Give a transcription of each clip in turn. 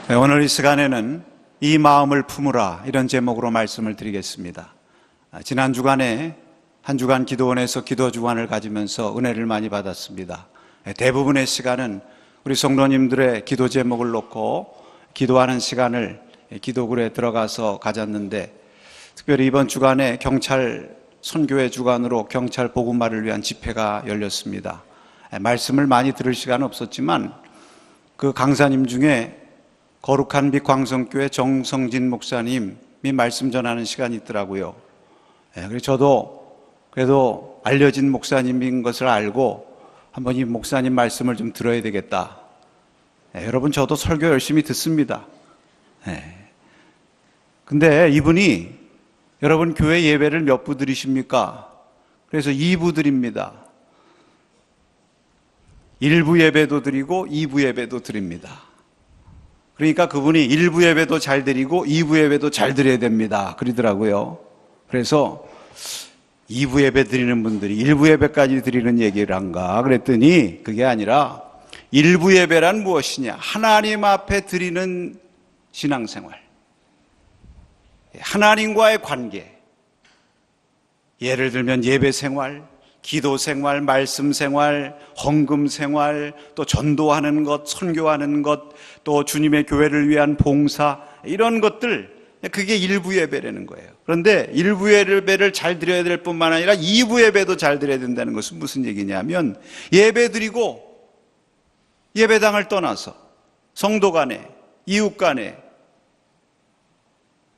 오늘 이 시간에는 이 마음을 품으라 이런 제목으로 말씀을 드리겠습니다. 지난 주간에 한 주간 기도원에서 기도 주간을 가지면서 은혜를 많이 받았습니다. 대부분의 시간은 우리 성도님들의 기도 제목을 놓고 기도하는 시간을 기도굴에 들어가서 가졌는데, 특별히 이번 주간에 경찰 선교회 주간으로 경찰 복음화를 위한 집회가 열렸습니다. 말씀을 많이 들을 시간은 없었지만 그 강사님 중에 거룩한 빛 광성교회 정성진 목사님이 말씀 전하는 시간이 있더라고요. 그래서 저도 그래도 알려진 목사님인 것을 알고 한번 이 목사님 말씀을 좀 들어야 되겠다. 여러분, 저도 설교 열심히 듣습니다. 근데 이분이 여러분 교회 예배를 몇 부 드리십니까? 그래서 2부 드립니다. 1부 예배도 드리고 2부 예배도 드립니다. 그러니까 그분이 1부 예배도 잘 드리고 2부 예배도 잘 드려야 됩니다. 그러더라고요. 그래서 2부 예배 드리는 분들이 1부 예배까지 드리는 얘기를 한가 그랬더니 그게 아니라 1부 예배란 무엇이냐? 하나님 앞에 드리는 신앙생활, 하나님과의 관계, 예를 들면 예배생활, 기도생활, 말씀생활, 헌금생활, 또 전도하는 것, 선교하는 것, 또 주님의 교회를 위한 봉사, 이런 것들, 그게 1부 예배라는 거예요. 그런데 1부 예배를 잘 드려야 될 뿐만 아니라 2부 예배도 잘 드려야 된다는 것은 무슨 얘기냐면, 예배 드리고 예배당을 떠나서 성도 간에, 이웃 간에,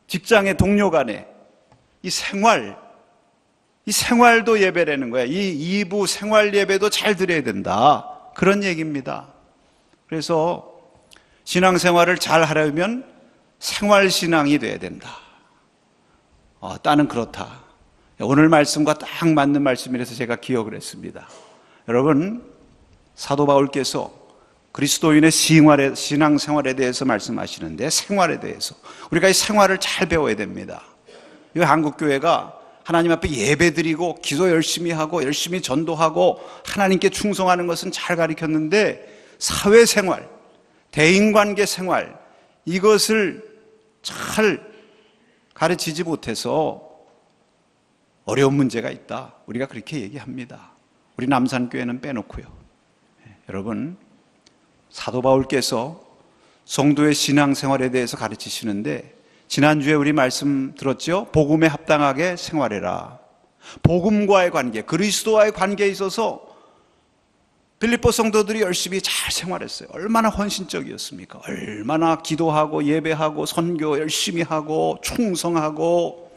직장의 동료 간에 이 생활도 예배라는 거야. 이 2부 생활 예배도 잘 드려야 된다, 그런 얘기입니다. 그래서 신앙생활을 잘 하려면 생활신앙이 돼야 된다. 따는 그렇다. 오늘 말씀과 딱 맞는 말씀이라서 제가 기억을 했습니다. 여러분, 사도 바울께서 그리스도인의 신앙생활에 대해서 말씀하시는데, 생활에 대해서 우리가 이 생활을 잘 배워야 됩니다. 이 한국교회가 하나님 앞에 예배드리고 기도 열심히 하고 열심히 전도하고 하나님께 충성하는 것은 잘 가르쳤는데, 사회생활, 대인관계 생활, 이것을 잘 가르치지 못해서 어려운 문제가 있다, 우리가 그렇게 얘기합니다. 우리 남산교회는 빼놓고요. 여러분, 사도 바울께서 성도의 신앙생활에 대해서 가르치시는데, 지난주에 우리 말씀 들었죠? 복음에 합당하게 생활해라. 복음과의 관계, 그리스도와의 관계에 있어서 빌립보 성도들이 열심히 잘 생활했어요. 얼마나 헌신적이었습니까? 얼마나 기도하고 예배하고 선교 열심히 하고 충성하고.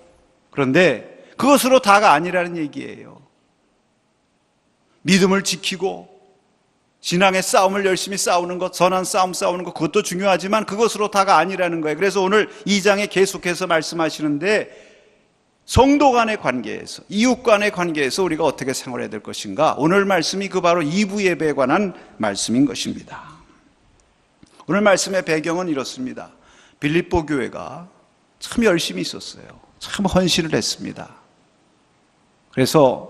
그런데 그것으로 다가 아니라는 얘기예요. 믿음을 지키고 신앙의 싸움을 열심히 싸우는 것, 선한 싸움 싸우는 것, 그것도 중요하지만 그것으로 다가 아니라는 거예요. 그래서 오늘 2장에 계속해서 말씀하시는데, 성도 간의 관계에서, 이웃 간의 관계에서 우리가 어떻게 생활해야 될 것인가, 오늘 말씀이 그 바로 2부 예배에 관한 말씀인 것입니다. 오늘 말씀의 배경은 이렇습니다. 빌립보 교회가 참 열심히 있었어요. 참 헌신을 했습니다. 그래서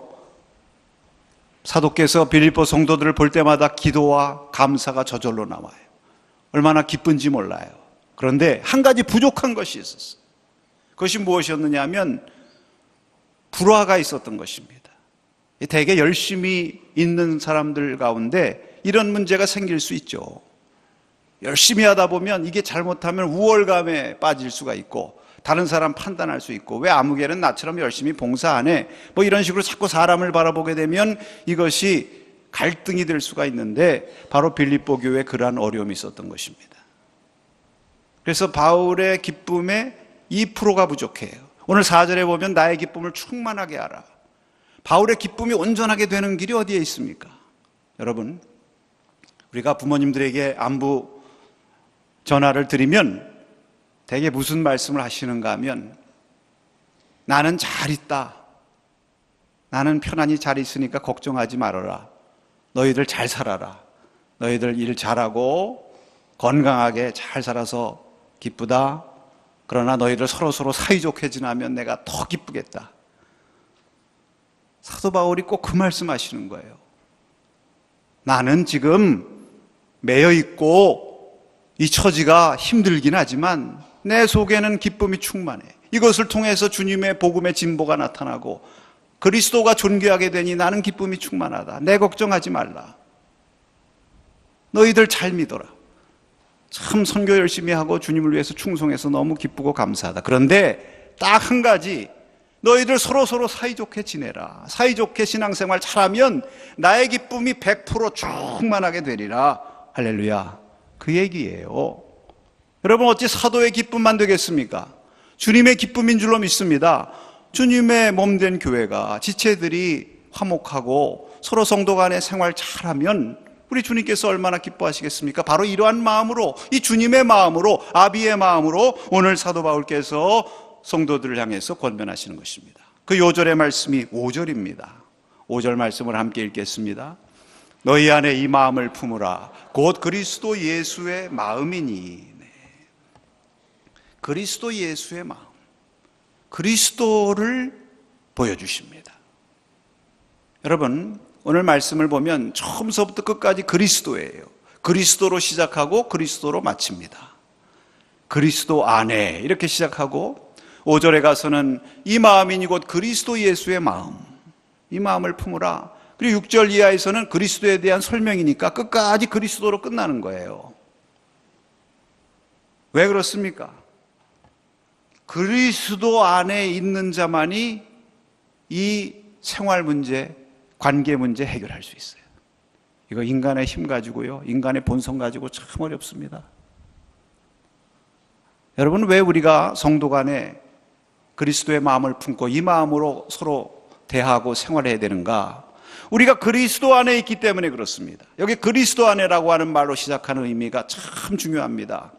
사도께서 빌립보 성도들을 볼 때마다 기도와 감사가 저절로 나와요. 얼마나 기쁜지 몰라요. 그런데 한 가지 부족한 것이 있었어요. 그것이 무엇이었느냐 하면 불화가 있었던 것입니다. 되게 열심히 있는 사람들 가운데 이런 문제가 생길 수 있죠. 열심히 하다 보면 이게 잘못하면 우월감에 빠질 수가 있고, 다른 사람 판단할 수 있고, 왜 아무개는 나처럼 열심히 봉사 안 해? 뭐 이런 식으로 자꾸 사람을 바라보게 되면 이것이 갈등이 될 수가 있는데, 바로 빌립보 교회에 그러한 어려움이 있었던 것입니다. 그래서 바울의 기쁨에 2%가 부족해요. 오늘 4절에 보면 나의 기쁨을 충만하게 하라. 바울의 기쁨이 온전하게 되는 길이 어디에 있습니까? 여러분, 우리가 부모님들에게 안부 전화를 드리면 대개 무슨 말씀을 하시는가 하면, 나는 잘 있다, 나는 편안히 잘 있으니까 걱정하지 말아라, 너희들 잘 살아라, 너희들 일 잘하고 건강하게 잘 살아서 기쁘다, 그러나 너희들 서로서로 사이좋게 지나면 내가 더 기쁘겠다. 사도 바울이 꼭 그 말씀 하시는 거예요. 나는 지금 매여 있고 이 처지가 힘들긴 하지만 내 속에는 기쁨이 충만해. 이것을 통해서 주님의 복음의 진보가 나타나고 그리스도가 존귀하게 되니 나는 기쁨이 충만하다. 내 걱정하지 말라. 너희들 잘 믿어라. 참 선교 열심히 하고 주님을 위해서 충성해서 너무 기쁘고 감사하다. 그런데 딱 한 가지, 너희들 서로 사이좋게 지내라. 사이좋게 신앙생활 잘하면 나의 기쁨이 100% 충만하게 되리라. 할렐루야. 그 얘기예요. 여러분, 어찌 사도의 기쁨만 되겠습니까? 주님의 기쁨인 줄로 믿습니다. 주님의 몸된 교회가 지체들이 화목하고 서로 성도 간의 생활 잘하면 우리 주님께서 얼마나 기뻐하시겠습니까? 바로 이러한 마음으로, 이 주님의 마음으로, 아비의 마음으로 오늘 사도 바울께서 성도들을 향해서 권면하시는 것입니다. 그 요절의 말씀이 5절입니다. 5절 말씀을 함께 읽겠습니다. 너희 안에 이 마음을 품으라. 곧 그리스도 예수의 마음이니. 네. 그리스도 예수의 마음. 그리스도를 보여주십니다. 여러분, 오늘 말씀을 보면 처음서부터 끝까지 그리스도예요. 그리스도로 시작하고 그리스도로 마칩니다. 그리스도 안에 이렇게 시작하고 5절에 가서는 이 마음이니 곧 그리스도 예수의 마음, 이 마음을 품으라. 그리고 6절 이하에서는 그리스도에 대한 설명이니까 끝까지 그리스도로 끝나는 거예요. 왜 그렇습니까? 그리스도 안에 있는 자만이 이 생활 문제, 관계 문제 해결할 수 있어요. 이거 인간의 힘 가지고요, 인간의 본성 가지고 참 어렵습니다. 여러분, 왜 우리가 성도 간에 그리스도의 마음을 품고 이 마음으로 서로 대하고 생활해야 되는가? 우리가 그리스도 안에 있기 때문에 그렇습니다. 여기 그리스도 안에라고 하는 말로 시작하는 의미가 참 중요합니다.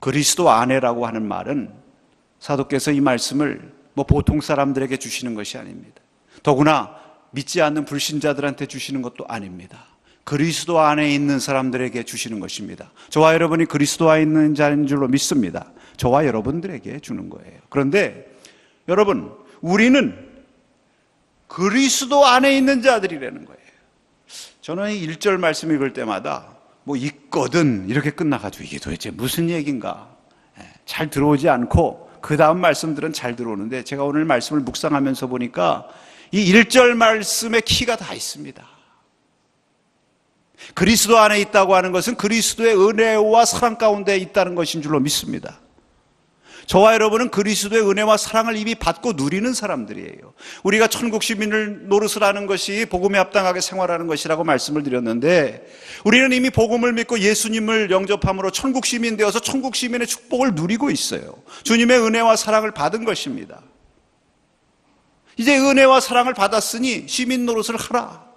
그리스도 안에라고 하는 말은 사도께서 이 말씀을 보통 사람들에게 주시는 것이 아닙니다. 더구나 믿지 않는 불신자들한테 주시는 것도 아닙니다. 그리스도 안에 있는 사람들에게 주시는 것입니다. 저와 여러분이 그리스도 안에 있는 자인 줄로 믿습니다. 저와 여러분들에게 주는 거예요. 그런데 여러분, 우리는 그리스도 안에 있는 자들이라는 거예요. 저는 이 1절 말씀 읽을 때마다 있거든 이렇게 끝나가지고 이게 도대체 무슨 얘기인가 잘 들어오지 않고 그 다음 말씀들은 잘 들어오는데, 제가 오늘 말씀을 묵상하면서 보니까 이 1절 말씀의 키가 다 있습니다. 그리스도 안에 있다고 하는 것은 그리스도의 은혜와 사랑 가운데 있다는 것인 줄로 믿습니다. 저와 여러분은 그리스도의 은혜와 사랑을 이미 받고 누리는 사람들이에요. 우리가 천국 시민을 노릇을 하는 것이 복음에 합당하게 생활하는 것이라고 말씀을 드렸는데, 우리는 이미 복음을 믿고 예수님을 영접함으로 천국 시민 되어서 천국 시민의 축복을 누리고 있어요. 주님의 은혜와 사랑을 받은 것입니다. 이제 은혜와 사랑을 받았으니 시민 노릇을 하라.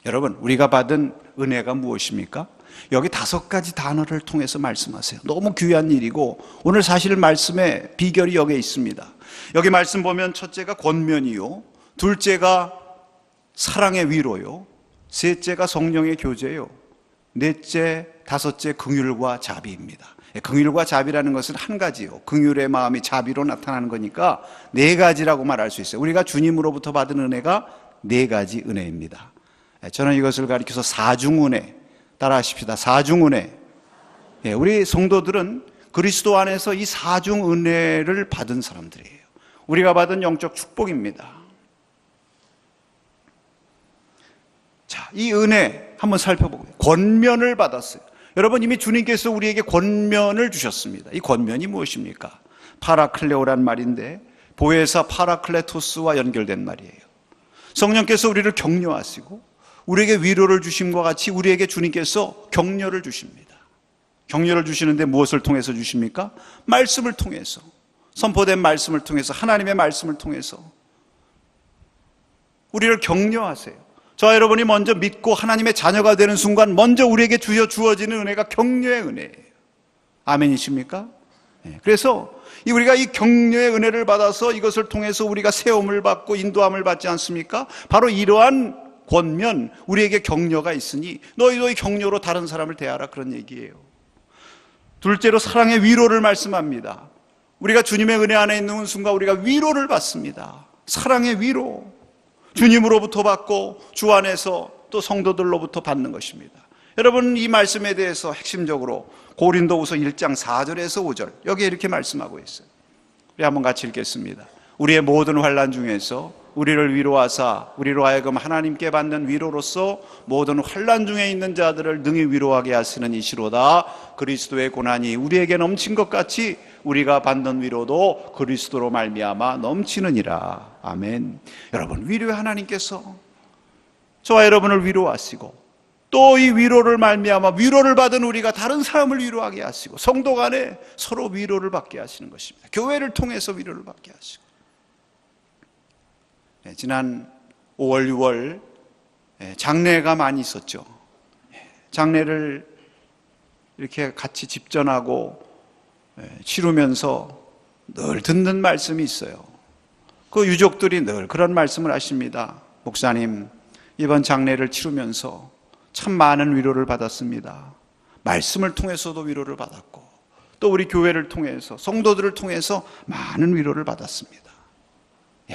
여러분, 우리가 받은 은혜가 무엇입니까? 여기 5가지 단어를 통해서 말씀하세요. 너무 귀한 일이고 오늘 사실 말씀의 비결이 여기에 있습니다. 여기 말씀 보면 첫째가 권면이요, 둘째가 사랑의 위로요, 셋째가 성령의 교제요, 넷째, 다섯째 긍휼과 자비입니다. 긍휼과 자비라는 것은 한 가지요, 긍휼의 마음이 자비로 나타나는 거니까 4가지라고 말할 수 있어요. 우리가 주님으로부터 받은 은혜가 4가지 은혜입니다. 저는 이것을 가리켜서 사중은혜, 따라하십시다. 사중은혜. 우리 성도들은 그리스도 안에서 이 사중은혜를 받은 사람들이에요. 우리가 받은 영적 축복입니다. 자, 이 은혜 한번 살펴보고, 권면을 받았어요. 여러분, 이미 주님께서 우리에게 권면을 주셨습니다. 이 권면이 무엇입니까? 파라클레오란 말인데 보혜사 파라클레토스와 연결된 말이에요. 성령께서 우리를 격려하시고 우리에게 위로를 주심과 같이 우리에게 주님께서 격려를 주십니다. 격려를 주시는데 무엇을 통해서 주십니까? 말씀을 통해서, 선포된 말씀을 통해서, 하나님의 말씀을 통해서 우리를 격려하세요. 저와 여러분이 먼저 믿고 하나님의 자녀가 되는 순간 먼저 우리에게 주어지는 은혜가 격려의 은혜예요. 아멘이십니까? 그래서 우리가 이 격려의 은혜를 받아서 이것을 통해서 우리가 세움을 받고 인도함을 받지 않습니까? 바로 이러한 권면, 우리에게 격려가 있으니 너희도 이 격려로 다른 사람을 대하라, 그런 얘기예요. 둘째로 사랑의 위로를 말씀합니다. 우리가 주님의 은혜 안에 있는 순간 우리가 위로를 받습니다. 사랑의 위로, 주님으로부터 받고 주 안에서 또 성도들로부터 받는 것입니다. 여러분, 이 말씀에 대해서 핵심적으로 고린도후서 1장 4절에서 5절 여기에 이렇게 말씀하고 있어요. 우리 한번 같이 읽겠습니다. 우리의 모든 환난 중에서 우리를 위로하사 우리로 하여금 하나님께 받는 위로로서 모든 환난 중에 있는 자들을 능히 위로하게 하시는 이시로다. 그리스도의 고난이 우리에게 넘친 것 같이 우리가 받는 위로도 그리스도로 말미암아 넘치느니라. 아멘. 여러분, 위로의 하나님께서 저와 여러분을 위로하시고 또 이 위로를 말미암아 위로를 받은 우리가 다른 사람을 위로하게 하시고 성도 간에 서로 위로를 받게 하시는 것입니다. 교회를 통해서 위로를 받게 하시고. 지난 5월, 6월 장례가 많이 있었죠. 장례를 이렇게 같이 집전하고 치르면서 늘 듣는 말씀이 있어요. 그 유족들이 늘 그런 말씀을 하십니다. 목사님, 이번 장례를 치르면서 참 많은 위로를 받았습니다. 말씀을 통해서도 위로를 받았고 또 우리 교회를 통해서 성도들을 통해서 많은 위로를 받았습니다.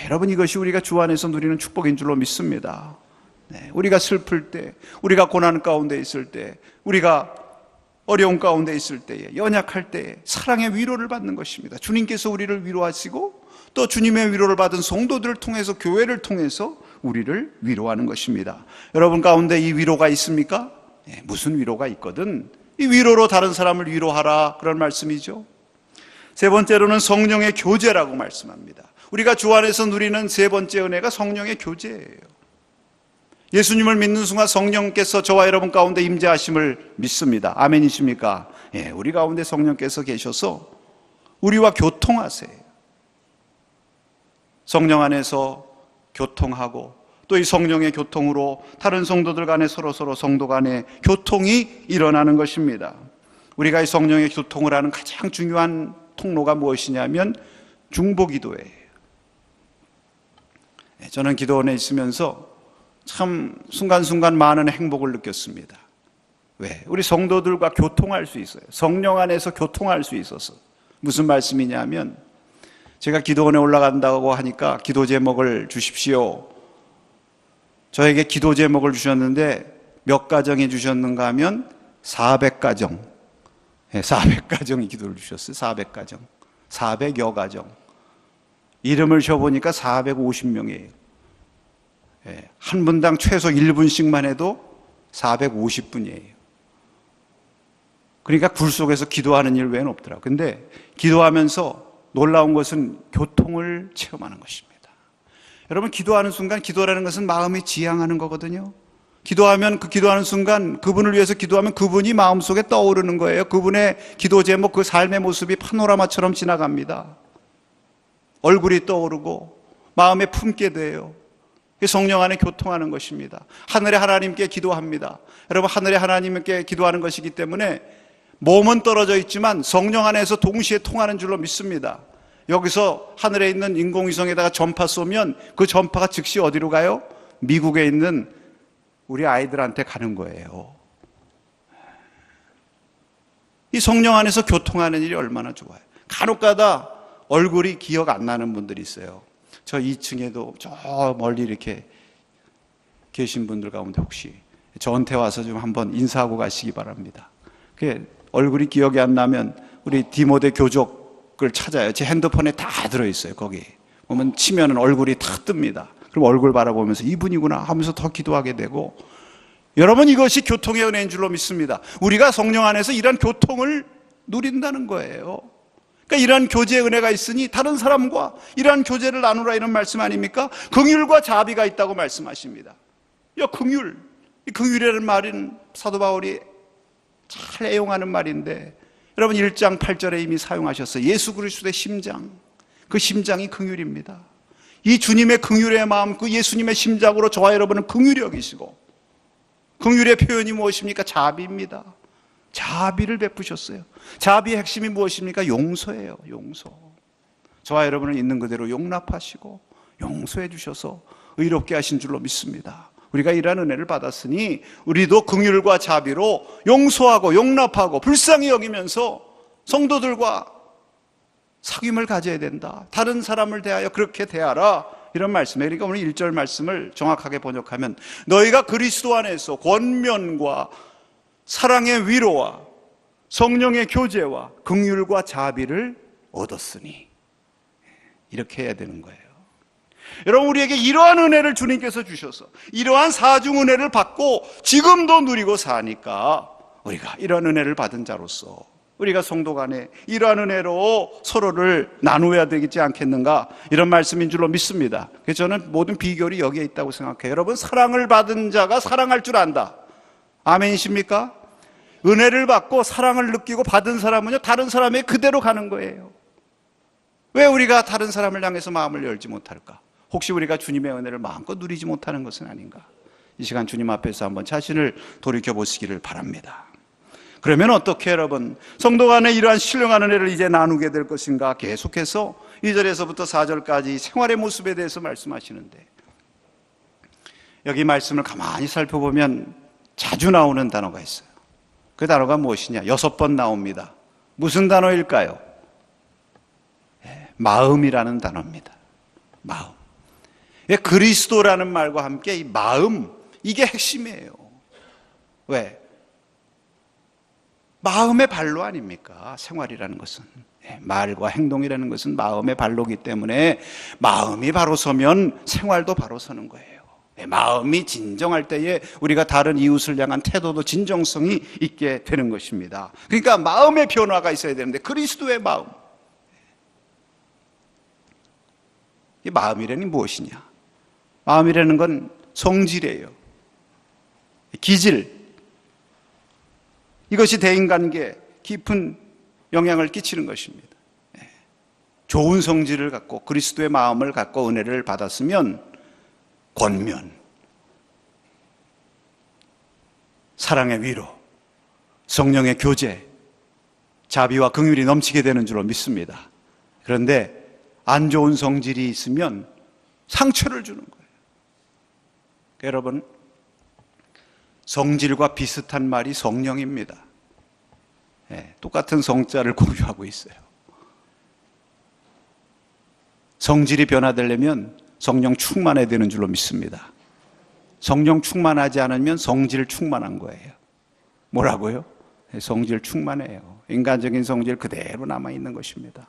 여러분, 이것이 우리가 주 안에서 누리는 축복인 줄로 믿습니다. 우리가 슬플 때, 우리가 고난 가운데 있을 때, 우리가 어려운 가운데 있을 때에, 연약할 때에 사랑의 위로를 받는 것입니다. 주님께서 우리를 위로하시고 또 주님의 위로를 받은 성도들을 통해서, 교회를 통해서 우리를 위로하는 것입니다. 여러분 가운데 이 위로가 있습니까? 무슨 위로가 있거든 이 위로로 다른 사람을 위로하라, 그런 말씀이죠. 세 번째로는 성령의 교제라고 말씀합니다. 우리가 주 안에서 누리는 세 번째 은혜가 성령의 교제예요. 예수님을 믿는 순간 성령께서 저와 여러분 가운데 임재하심을 믿습니다. 아멘이십니까? 우리 가운데 성령께서 계셔서 우리와 교통하세요. 성령 안에서 교통하고 또 이 성령의 교통으로 다른 성도들 간에 서로 성도 간에 교통이 일어나는 것입니다. 우리가 이 성령의 교통을 하는 가장 중요한 통로가 무엇이냐면 중보기도예요. 저는 기도원에 있으면서 참 순간순간 많은 행복을 느꼈습니다. 왜? 우리 성도들과 교통할 수 있어요. 성령 안에서 교통할 수 있어서. 무슨 말씀이냐면 제가 기도원에 올라간다고 하니까 기도 제목을 주십시오. 저에게 기도 제목을 주셨는데 몇 가정에 주셨는가 하면 400가정. 400가정이 기도를 주셨어요. 400가정. 400여 가정. 이름을 쉬어보니까 450명이에요. 한 분당 최소 1분씩만 해도 450분이에요. 그러니까 굴 속에서 기도하는 일 외에는 없더라고요. 근데 기도하면서 놀라운 것은 교통을 체험하는 것입니다. 여러분, 기도하는 순간, 기도라는 것은 마음이 지향하는 거거든요. 기도하면 그 기도하는 순간 그분을 위해서 기도하면 그분이 마음속에 떠오르는 거예요. 그분의 기도 제목, 그 삶의 모습이 파노라마처럼 지나갑니다. 얼굴이 떠오르고 마음에 품게 돼요. 성령 안에 교통하는 것입니다. 하늘의 하나님께 기도합니다. 여러분, 하늘의 하나님께 기도하는 것이기 때문에 몸은 떨어져 있지만 성령 안에서 동시에 통하는 줄로 믿습니다. 여기서 하늘에 있는 인공위성에다가 전파 쏘면 그 전파가 즉시 어디로 가요? 미국에 있는 우리 아이들한테 가는 거예요. 이 성령 안에서 교통하는 일이 얼마나 좋아요. 간혹가다 얼굴이 기억 안 나는 분들이 있어요. 저 2층에도 저 멀리 이렇게 계신 분들 가운데 혹시 저한테 와서 좀 한번 인사하고 가시기 바랍니다. 얼굴이 기억이 안 나면 우리 디모데 교족을 찾아요. 제 핸드폰에 다 들어있어요. 거기 보면 치면은 얼굴이 다 뜹니다. 그럼 얼굴 바라보면서 이분이구나 하면서 더 기도하게 되고, 여러분, 이것이 교통의 은혜인 줄로 믿습니다. 우리가 성령 안에서 이런 교통을 누린다는 거예요. 그러니까 이러한 교제의 은혜가 있으니 다른 사람과 이러한 교제를 나누라, 이런 말씀 아닙니까? 긍휼과 자비가 있다고 말씀하십니다. 긍휼, 이 긍휼이라는 말은 사도 바울이 잘 애용하는 말인데 여러분 1장 8절에 이미 사용하셨어요. 예수 그리스도의 심장, 그 심장이 긍휼입니다. 이 주님의 긍휼의 마음, 그 예수님의 심장으로 저와 여러분은 긍휼히 여기시고, 긍휼의 표현이 무엇입니까? 자비입니다. 자비를 베푸셨어요. 자비의 핵심이 무엇입니까? 용서예요. 용서. 저와 여러분을 있는 그대로 용납하시고 용서해 주셔서 의롭게 하신 줄로 믿습니다. 우리가 이러한 은혜를 받았으니 우리도 긍휼과 자비로 용서하고 용납하고 불쌍히 여기면서 성도들과 사귐을 가져야 된다. 다른 사람을 대하여 그렇게 대하라. 이런 말씀이에요. 그러니까 오늘 1절 말씀을 정확하게 번역하면 너희가 그리스도 안에서 권면과 사랑의 위로와 성령의 교제와 긍휼과 자비를 얻었으니, 이렇게 해야 되는 거예요. 여러분, 우리에게 이러한 은혜를 주님께서 주셔서 이러한 사중 은혜를 받고 지금도 누리고 사니까 우리가 이러한 은혜를 받은 자로서 우리가 성도 간에 이러한 은혜로 서로를 나누어야 되지 않겠는가, 이런 말씀인 줄로 믿습니다. 그래서 저는 모든 비결이 여기에 있다고 생각해요. 여러분, 사랑을 받은 자가 사랑할 줄 안다. 아멘이십니까? 은혜를 받고 사랑을 느끼고 받은 사람은요, 다른 사람에게 그대로 가는 거예요. 왜 우리가 다른 사람을 향해서 마음을 열지 못할까? 혹시 우리가 주님의 은혜를 마음껏 누리지 못하는 것은 아닌가? 이 시간 주님 앞에서 한번 자신을 돌이켜 보시기를 바랍니다. 그러면 어떻게 여러분, 성도 간에 이러한 신령한 은혜를 이제 나누게 될 것인가? 계속해서 2절에서부터 4절까지 생활의 모습에 대해서 말씀하시는데, 여기 말씀을 가만히 살펴보면 자주 나오는 단어가 있어요. 그 단어가 무엇이냐? 6번 나옵니다. 무슨 단어일까요? 마음이라는 단어입니다. 마음. 그리스도라는 말과 함께 이 마음, 이게 핵심이에요. 왜? 마음의 발로 아닙니까? 생활이라는 것은. 말과 행동이라는 것은 마음의 발로기 때문에 마음이 바로 서면 생활도 바로 서는 거예요. 마음이 진정할 때에 우리가 다른 이웃을 향한 태도도 진정성이 있게 되는 것입니다. 그러니까 마음의 변화가 있어야 되는데, 그리스도의 마음. 이 마음이라는 게 무엇이냐? 마음이라는 건 성질이에요. 기질. 이것이 대인관계에 깊은 영향을 끼치는 것입니다. 좋은 성질을 갖고 그리스도의 마음을 갖고 은혜를 받았으면 권면, 사랑의 위로, 성령의 교제, 자비와 긍휼이 넘치게 되는 줄로 믿습니다. 그런데 안 좋은 성질이 있으면 상처를 주는 거예요. 여러분, 성질과 비슷한 말이 성령입니다. 똑같은 성자를 공유하고 있어요. 성질이 변화되려면 성령 충만해야 되는 줄로 믿습니다. 성령 충만하지 않으면 성질 충만한 거예요. 뭐라고요? 성질 충만해요. 인간적인 성질 그대로 남아있는 것입니다.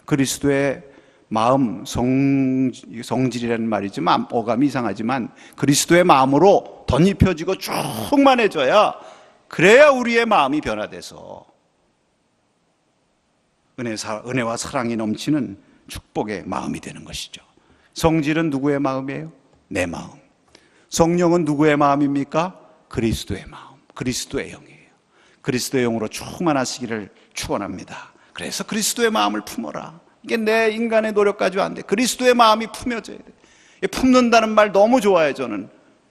그리스도의 마음, 성질이라는 말이지만 어감이 이상하지만 그리스도의 마음으로 덧입혀지고 충만해져야, 그래야 우리의 마음이 변화돼서 은혜와 사랑이 넘치는 축복의 마음이 되는 것이죠. 성질은 누구의 마음이에요? 내 마음. 성령은 누구의 마음입니까? 그리스도의 마음, 그리스도의 영이에요. 그리스도의 영으로 충만하시기를 축원합니다. 그래서 그리스도의 마음을 품어라. 이게 내 인간의 노력 가지고 안 돼. 그리스도의 마음이 품어져야 돼. 품는다는 말 너무 좋아해요, 저는.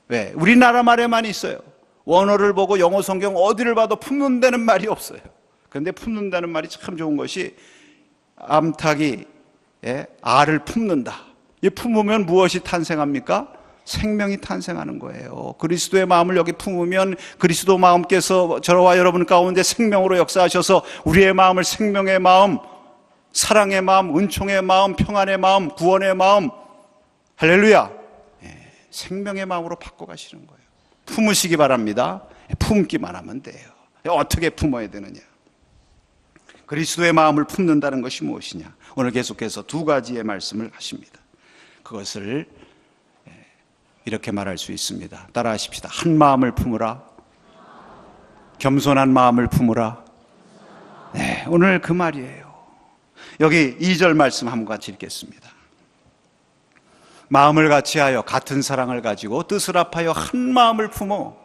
왜? 우리나라 말에만 있어요. 원어를 보고 영어 성경 어디를 봐도 품는다는 말이 없어요. 그런데 품는다는 말이 참 좋은 것이, 암탉이 알을 품는다. 이 품으면 무엇이 탄생합니까? 생명이 탄생하는 거예요. 그리스도의 마음을 여기 품으면 그리스도 마음께서 저와 여러분 가운데 생명으로 역사하셔서 우리의 마음을 생명의 마음, 사랑의 마음, 은총의 마음, 평안의 마음, 구원의 마음, 할렐루야, 생명의 마음으로 바꿔가시는 거예요. 품으시기 바랍니다. 품기만 하면 돼요. 어떻게 품어야 되느냐? 그리스도의 마음을 품는다는 것이 무엇이냐? 오늘 계속해서 두 가지의 말씀을 하십니다. 그것을 이렇게 말할 수 있습니다. 따라하십시다. 한 마음을 품으라. 겸손한 마음을 품으라. 네, 오늘 그 말이에요. 여기 2절 말씀 한번 같이 읽겠습니다. 마음을 같이하여 같은 사랑을 가지고 뜻을 합하여 한 마음을 품어.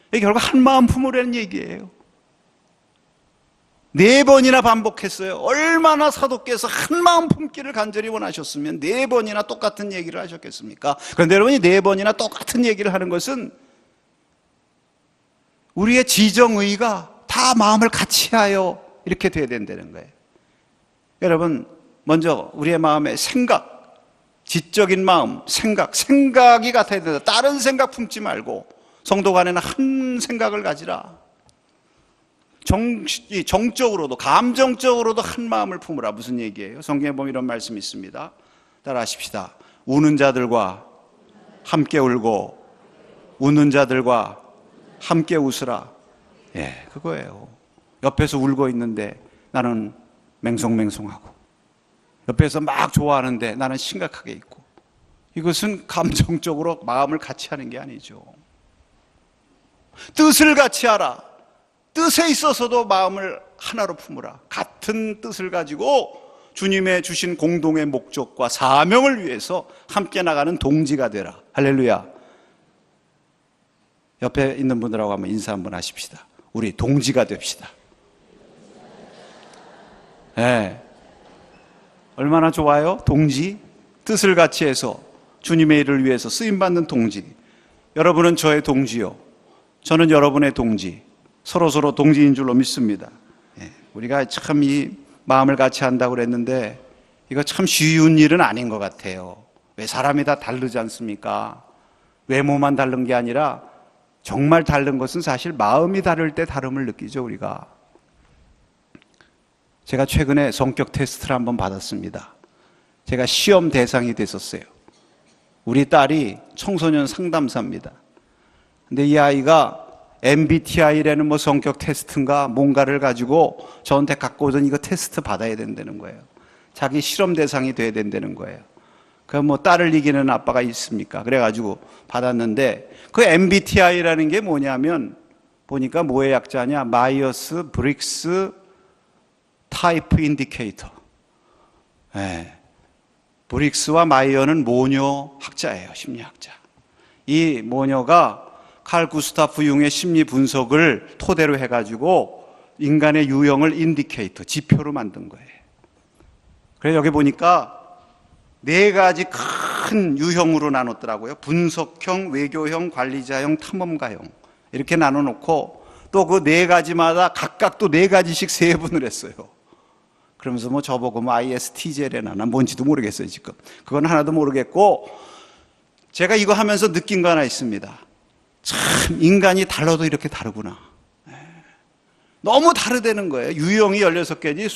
이게 결국 한 마음 품으라는 얘기예요. 4번이나 반복했어요. 얼마나 사도께서 한 마음 품기를 간절히 원하셨으면 4번이나 똑같은 얘기를 하셨겠습니까? 그런데 여러분이 4번이나 똑같은 얘기를 하는 것은 우리의 지정의가 다 마음을 같이하여 이렇게 돼야 된다는 거예요. 여러분, 먼저 우리의 마음의 생각, 지적인 마음, 생각이 같아야 된다. 다른 생각 품지 말고 성도 간에는 한 생각을 가지라. 정적으로도 감정적으로도 한 마음을 품으라. 무슨 얘기예요? 성경에 보면 이런 말씀이 있습니다. 따라하십시다. 우는 자들과 함께 울고 웃는 자들과 함께 웃으라. 예, 그거예요. 옆에서 울고 있는데 나는 맹송맹송하고, 옆에서 막 좋아하는데 나는 심각하게 있고, 이것은 감정적으로 마음을 같이 하는 게 아니죠. 뜻을 같이 하라. 뜻에 있어서도 마음을 하나로 품으라. 같은 뜻을 가지고 주님의 주신 공동의 목적과 사명을 위해서 함께 나가는 동지가 되라. 할렐루야. 옆에 있는 분들하고 한번 인사 한번 하십시다. 우리 동지가 됩시다. 네. 얼마나 좋아요? 동지. 뜻을 같이 해서 주님의 일을 위해서 쓰임받는 동지. 여러분은 저의 동지요, 저는 여러분의 동지. 서로서로 동지인 줄로 믿습니다. 네. 우리가 참 이 마음을 같이 한다고 그랬는데 이거 참 쉬운 일은 아닌 것 같아요. 왜 사람이 다 다르지 않습니까? 외모만 다른 게 아니라 정말 다른 것은 사실 마음이 다를 때 다름을 느끼죠, 우리가. 제가 최근에 성격 테스트를 한번 받았습니다. 제가 시험 대상이 됐었어요. 우리 딸이 청소년 상담사입니다. 근데 이 아이가 MBTI라는 뭐 성격 테스트인가 뭔가를 가지고 저한테 갖고 오더니 이거 테스트 받아야 된다는 거예요. 자기 실험 대상이 돼야 된다는 거예요. 그럼 뭐 딸을 이기는 아빠가 있습니까? 그래가지고 받았는데 그 MBTI라는 게 뭐냐면 보니까 뭐의 약자냐? 마이어스 브릭스 타이프 인디케이터. 네. 브릭스와 마이어는 모녀 학자예요, 심리학자. 이 모녀가 칼 구스타프 융의 심리 분석을 토대로 해가지고 인간의 유형을 인디케이터, 지표로 만든 거예요. 그래서 여기 보니까 4가지 큰 유형으로 나눴더라고요. 분석형, 외교형, 관리자형, 탐험가형. 이렇게 나눠놓고 또 그 4가지마다 각각 또 4가지씩 세분을 했어요. 그러면서 뭐 저보고 뭐 ISTJ래나 난 뭔지도 모르겠어요, 지금. 그건 하나도 모르겠고, 제가 이거 하면서 느낀 거 하나 있습니다. 참 인간이 달라도 이렇게 다르구나. 너무 다르다는 거예요. 유형이 16개지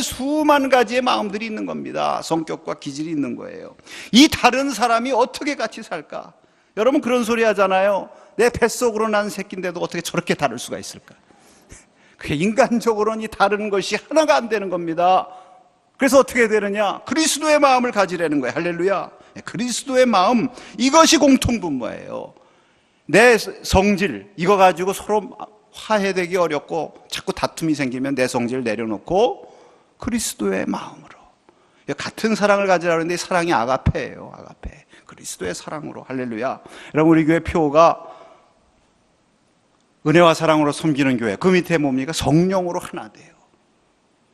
수만 가지의 마음들이 있는 겁니다. 성격과 기질이 있는 거예요. 이 다른 사람이 어떻게 같이 살까? 여러분 그런 소리 하잖아요. 내 뱃속으로 난 새끼인데도 어떻게 저렇게 다를 수가 있을까? 그게 인간적으로는 이 다른 것이 하나가 안 되는 겁니다. 그래서 어떻게 되느냐? 그리스도의 마음을 가지라는 거예요. 할렐루야. 그리스도의 마음, 이것이 공통분모예요. 내 성질, 이거 가지고 서로 화해되기 어렵고 자꾸 다툼이 생기면 내 성질을 내려놓고 그리스도의 마음으로, 같은 사랑을 가지라고 하는데 사랑이 아가페예요. 아가페. 그리스도의 사랑으로. 할렐루야. 여러분 우리 교회 표가 은혜와 사랑으로 섬기는 교회. 그 밑에 뭡니까? 성령으로 하나 돼요.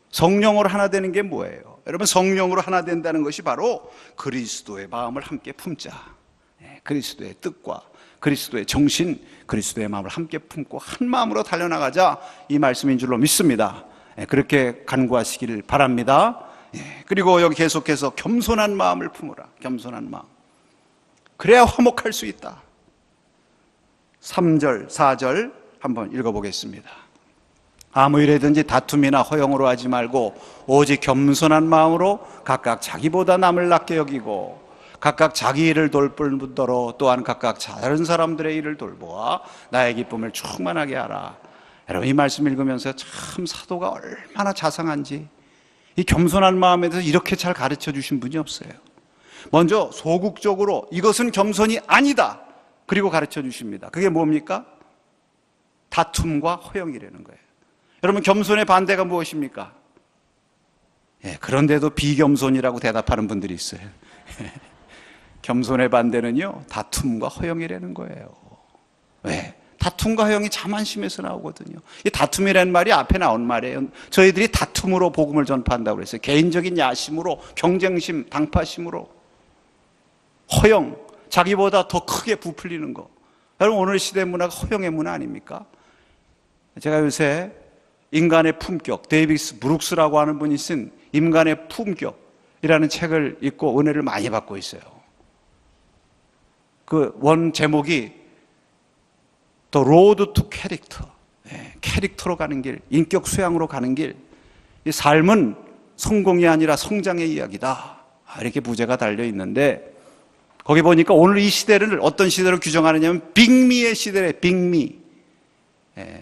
성령으로 하나 되는 게 뭐예요? 여러분 성령으로 하나 된다는 것이 바로 그리스도의 마음을 함께 품자. 그리스도의 뜻과 그리스도의 정신, 그리스도의 마음을 함께 품고 한 마음으로 달려나가자, 이 말씀인 줄로 믿습니다. 그렇게 간구하시기를 바랍니다. 그리고 여기 계속해서 겸손한 마음을 품으라. 겸손한 마음. 그래야 화목할 수 있다. 3절, 4절 한번 읽어보겠습니다. 아무 일에든지 다툼이나 허용으로 하지 말고 오직 겸손한 마음으로 각각 자기보다 남을 낮게 여기고 각각 자기 일을 돌볼 뿐더러 또한 각각 다른 사람들의 일을 돌보아 나의 기쁨을 충만하게 하라. 여러분 이 말씀 읽으면서 참 사도가 얼마나 자상한지, 이 겸손한 마음에 대해서 이렇게 잘 가르쳐 주신 분이 없어요. 먼저 소극적으로 이것은 겸손이 아니다, 그리고 가르쳐 주십니다. 그게 뭡니까? 다툼과 허용이라는 거예요. 여러분 겸손의 반대가 무엇입니까? 그런데도 비겸손이라고 대답하는 분들이 있어요. 겸손의 반대는요, 다툼과 허용이라는 거예요. 왜? 다툼과 허용이 자만심에서 나오거든요. 이 다툼이라는 말이 앞에 나온 말이에요. 저희들이 다툼으로 복음을 전파한다고 그랬어요. 개인적인 야심으로, 경쟁심, 당파심으로. 허용, 자기보다 더 크게 부풀리는 거. 여러분 오늘 시대 문화가 허용의 문화 아닙니까? 제가 요새 인간의 품격, 데이비스 브룩스라고 하는 분이 쓴 인간의 품격이라는 책을 읽고 은혜를 많이 받고 있어요. 그 원 제목이 The Road to Character, 캐릭터로 가는 길, 인격 수양으로 가는 길. 이 삶은 성공이 아니라 성장의 이야기다. 이렇게 부제가 달려 있는데 거기 보니까 오늘 이 시대를 어떤 시대로 규정하느냐면 빅미의 시대래. 빅미.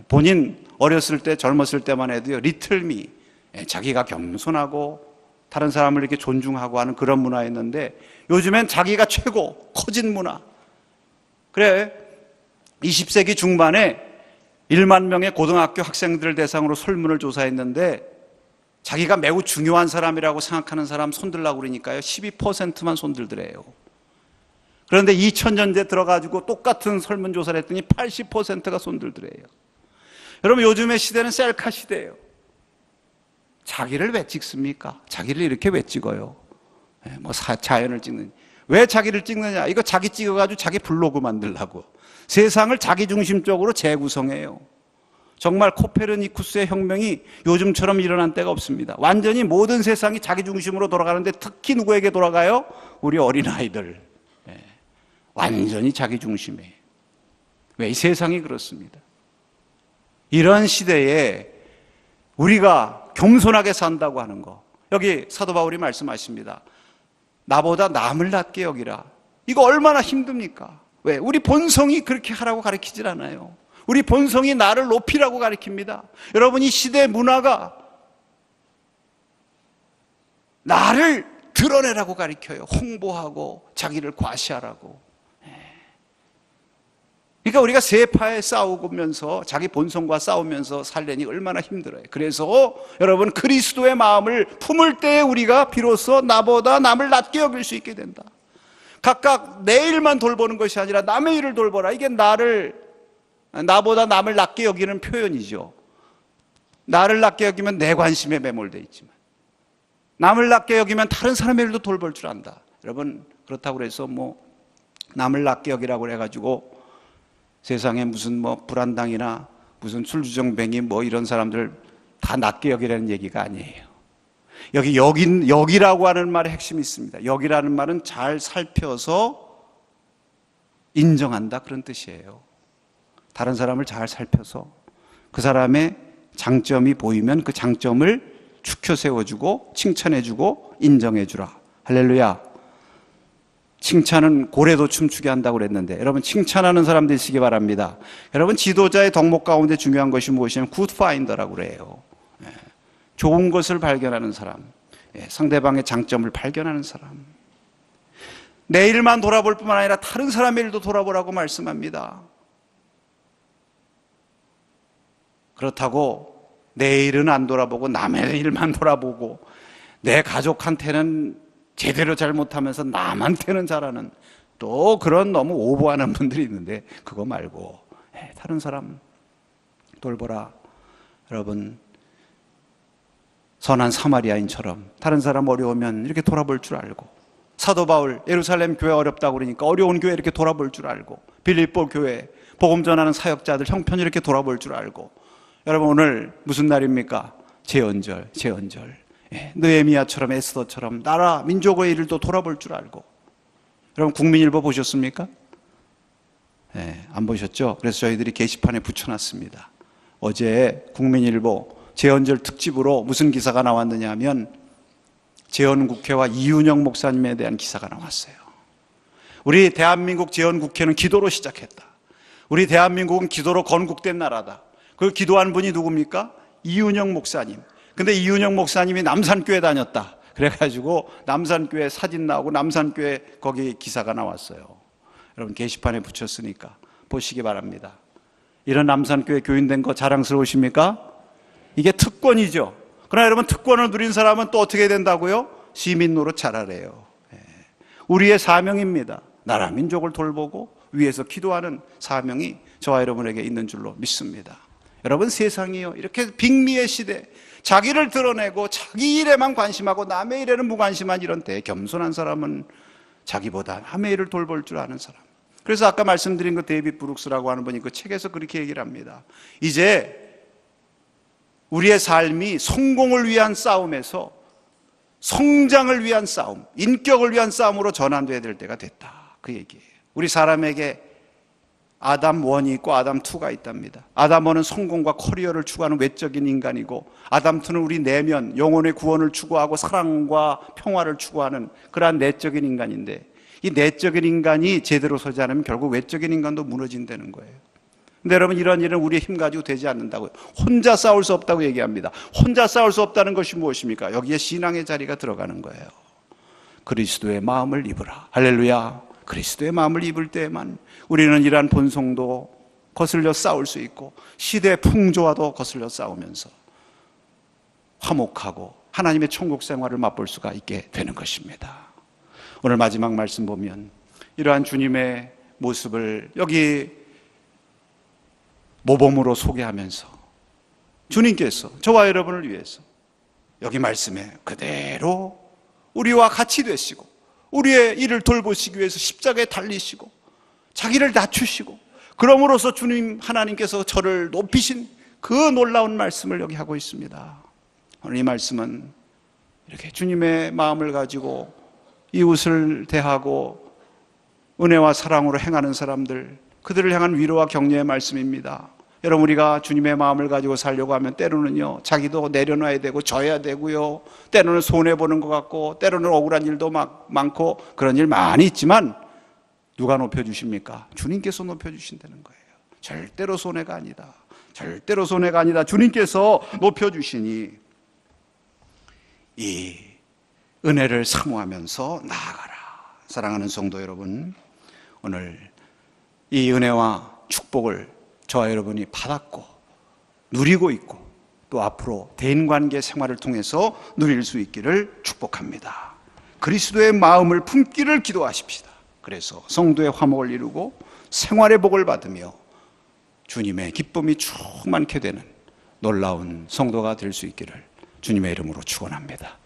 본인 어렸을 때 젊었을 때만 해도요, 리틀미, 자기가 겸손하고 다른 사람을 이렇게 존중하고 하는 그런 문화였는데 요즘엔 자기가 최고, 커진 문화. 그래, 20세기 중반에 1만 명의 고등학교 학생들을 대상으로 설문을 조사했는데 자기가 매우 중요한 사람이라고 생각하는 사람 손들라고 그러니까요 12%만 손들더래요. 그런데 2000년대 들어가지고 똑같은 설문조사를 했더니 80%가 손들더래요. 여러분, 요즘의 시대는 셀카 시대예요. 자기를 왜 찍습니까? 자기를 이렇게 왜 찍어요? 자연을 찍는. 왜 자기를 찍느냐? 이거 자기 찍어가지고 자기 블로그 만들려고. 세상을 자기중심적으로 재구성해요. 정말 코페르니쿠스의 혁명이 요즘처럼 일어난 때가 없습니다. 완전히 모든 세상이 자기중심으로 돌아가는데 특히 누구에게 돌아가요? 우리 어린아이들. 완전히 자기중심이에요. 왜? 이 세상이 그렇습니다. 이런 시대에 우리가 겸손하게 산다고 하는 거, 여기 사도 바울이 말씀하십니다. 나보다 남을 낮게 여기라. 이거 얼마나 힘듭니까? 왜? 우리 본성이 그렇게 하라고 가르치질 않아요. 우리 본성이 나를 높이라고 가르칩니다. 여러분, 이 시대 문화가 나를 드러내라고 가르쳐요. 홍보하고 자기를 과시하라고. 그러니까 우리가 세파에 싸우면서 자기 본성과 싸우면서 살려니 얼마나 힘들어요. 그래서 여러분, 그리스도의 마음을 품을 때 우리가 비로소 나보다 남을 낮게 여길 수 있게 된다. 각각 내 일만 돌보는 것이 아니라 남의 일을 돌보라. 이게 나보다 남을 낮게 여기는 표현이죠. 나를 낮게 여기면 내 관심에 매몰되어 있지만 남을 낮게 여기면 다른 사람의 일도 돌볼 줄 안다. 여러분, 그렇다고 해서 남을 낮게 여기라고 해가지고 세상에 무슨 불안당이나 무슨 술주정뱅이 이런 사람들 다 낮게 여기라는 얘기가 아니에요. 여기라고 하는 말의 핵심이 있습니다. 여기라는 말은 잘 살펴서 인정한다, 그런 뜻이에요. 다른 사람을 잘 살펴서 그 사람의 장점이 보이면 그 장점을 축혀 세워주고 칭찬해주고 인정해주라. 할렐루야. 칭찬은 고래도 춤추게 한다고 그랬는데 여러분, 칭찬하는 사람 되시기 바랍니다. 여러분, 지도자의 덕목 가운데 중요한 것이 무엇이냐면 굿파인더라고 그래요. 좋은 것을 발견하는 사람, 상대방의 장점을 발견하는 사람. 내 일만 돌아볼 뿐만 아니라 다른 사람의 일도 돌아보라고 말씀합니다. 그렇다고 내 일은 안 돌아보고 남의 일만 돌아보고 내 가족한테는 제대로 잘못하면서 남한테는 잘하는, 또 그런 너무 오버하는 분들이 있는데 그거 말고 다른 사람 돌보라. 여러분, 선한 사마리아인처럼 다른 사람 어려우면 이렇게 돌아볼 줄 알고, 사도 바울 예루살렘 교회 어렵다고 그러니까 어려운 교회 이렇게 돌아볼 줄 알고, 빌립보 교회 복음 전하는 사역자들 형편이 이렇게 돌아볼 줄 알고. 여러분, 오늘 무슨 날입니까? 제언절. 느헤미야처럼 에스더처럼 나라 민족의 일도 돌아볼 줄 알고. 여러분, 국민일보 보셨습니까? 안 보셨죠? 그래서 저희들이 게시판에 붙여놨습니다. 어제 국민일보 제언절 특집으로 무슨 기사가 나왔느냐 하면 재헌국회와 이윤영 목사님에 대한 기사가 나왔어요. 우리 대한민국 재헌국회는 기도로 시작했다. 우리 대한민국은 기도로 건국된 나라다. 그 기도한 분이 누굽니까? 이윤영 목사님. 근데 이윤영 목사님이 남산교회 다녔다. 그래가지고 남산교회 사진 나오고 남산교회 거기 기사가 나왔어요. 여러분, 게시판에 붙였으니까 보시기 바랍니다. 이런 남산교회 교인된 거 자랑스러우십니까? 이게 특권이죠. 그러나 여러분, 특권을 누린 사람은 또 어떻게 된다고요? 시민 노릇 잘하래요. 우리의 사명입니다. 나라 민족을 돌보고 위에서 기도하는 사명이 저와 여러분에게 있는 줄로 믿습니다. 여러분, 세상이요, 이렇게 빅미의 시대, 자기를 드러내고 자기 일에만 관심하고 남의 일에는 무관심한 이런 대겸손한 사람은 자기보다 남의 일을 돌볼 줄 아는 사람. 그래서 아까 말씀드린 그 데이빗 브룩스라고 하는 분이 그 책에서 그렇게 얘기를 합니다. 이제 우리의 삶이 성공을 위한 싸움에서 성장을 위한 싸움, 인격을 위한 싸움으로 전환돼야 될 때가 됐다, 그 얘기예요. 우리 사람에게 아담 1이 있고 아담 2가 있답니다. 아담 1은 성공과 커리어를 추구하는 외적인 인간이고, 아담 2는 우리 내면 영혼의 구원을 추구하고 사랑과 평화를 추구하는 그러한 내적인 인간인데, 이 내적인 인간이 제대로 서지 않으면 결국 외적인 인간도 무너진다는 거예요. 근데 여러분, 이런 일은 우리의 힘 가지고 되지 않는다고요. 혼자 싸울 수 없다고 얘기합니다. 혼자 싸울 수 없다는 것이 무엇입니까? 여기에 신앙의 자리가 들어가는 거예요. 그리스도의 마음을 입으라. 할렐루야. 그리스도의 마음을 입을 때에만 우리는 이러한 본성도 거슬려 싸울 수 있고, 시대의 풍조와도 거슬려 싸우면서 화목하고 하나님의 천국 생활을 맛볼 수가 있게 되는 것입니다. 오늘 마지막 말씀 보면 이러한 주님의 모습을 여기 모범으로 소개하면서 주님께서 저와 여러분을 위해서 여기 말씀에 그대로 우리와 같이 되시고 우리의 일을 돌보시기 위해서 십자가에 달리시고 자기를 낮추시고, 그럼으로써 주님 하나님께서 저를 높이신 그 놀라운 말씀을 여기 하고 있습니다. 오늘 이 말씀은 이렇게 주님의 마음을 가지고 이웃을 대하고 은혜와 사랑으로 행하는 사람들, 그들을 향한 위로와 격려의 말씀입니다. 여러분, 우리가 주님의 마음을 가지고 살려고 하면 때로는요, 자기도 내려놔야 되고 져야 되고요, 때로는 손해보는 것 같고, 때로는 억울한 일도 많고, 그런 일 많이 있지만 누가 높여주십니까? 주님께서 높여주신다는 거예요. 절대로 손해가 아니다. 절대로 손해가 아니다. 주님께서 높여주시니 이 은혜를 사모하면서 나아가라. 사랑하는 성도 여러분, 오늘 이 은혜와 축복을 저와 여러분이 받았고 누리고 있고, 또 앞으로 대인관계 생활을 통해서 누릴 수 있기를 축복합니다. 그리스도의 마음을 품기를 기도하십시다. 그래서 성도의 화목을 이루고 생활의 복을 받으며 주님의 기쁨이 충만케 되는 놀라운 성도가 될 수 있기를 주님의 이름으로 축원합니다.